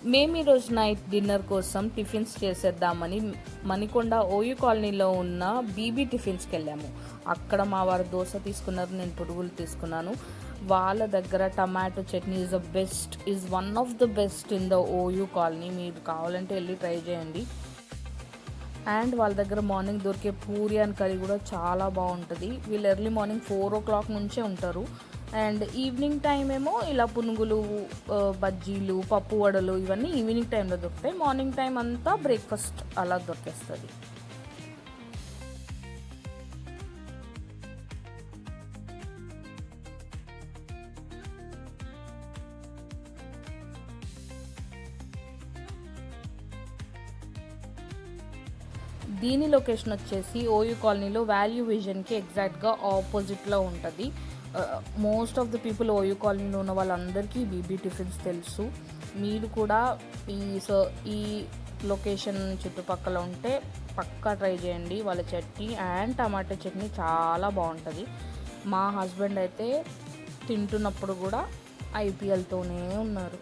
మేము ఈరోజు night dinner కోసం టిఫిన్స్ చేసేద్దామని మణికొండ ఓయూ కాలనీలో ఉన్న బీబీ టిఫిన్స్కి వెళ్ళాము. అక్కడ మా వారు దోశ తీసుకున్నారు, నేను పునుగులు తీసుకున్నాను. వాళ్ళ దగ్గర tomato chutney is one of the best in the OU colony. మీరు కావాలంటే వెళ్ళి ట్రై చేయండి. అండ్ వాళ్ళ దగ్గర మార్నింగ్ దొరికే పూరి అండ్ కర్రీ కూడా చాలా బాగుంటుంది. వీళ్ళు ఎర్లీ మార్నింగ్ 4 o'clock నుంచే ఉంటారు. అండ్ ఈవినింగ్ టైం ఏమో ఇలా పునుగులు, బజ్జీలు, పప్పు వడలు ఇవన్నీ ఈవినింగ్ టైంలో దొరుకుతాయి. మార్నింగ్ టైం అంతా బ్రేక్ఫాస్ట్ అలా దొరికేస్తుంది. దీని లొకేషన్ వచ్చేసి ఓయూ కాలనీలో వాల్యూ విజన్కి ఎగ్జాక్ట్గా ఆపోజిట్లో ఉంటుంది. Most of the people OU కాలనీలో ఉన్న వాళ్ళందరికీ బీబీ టిఫిన్స్ తెలుసు. మీరు కూడా ఈ లొకేషన్ చుట్టుపక్కల ఉంటే పక్కా ట్రై చేయండి. వాళ్ళ చట్నీ అండ్ టమాటో చట్నీ చాలా బాగుంటుంది. మా హస్బెండ్ అయితే తింటున్నప్పుడు కూడా ఐపీఎల్తోనే ఉన్నారు.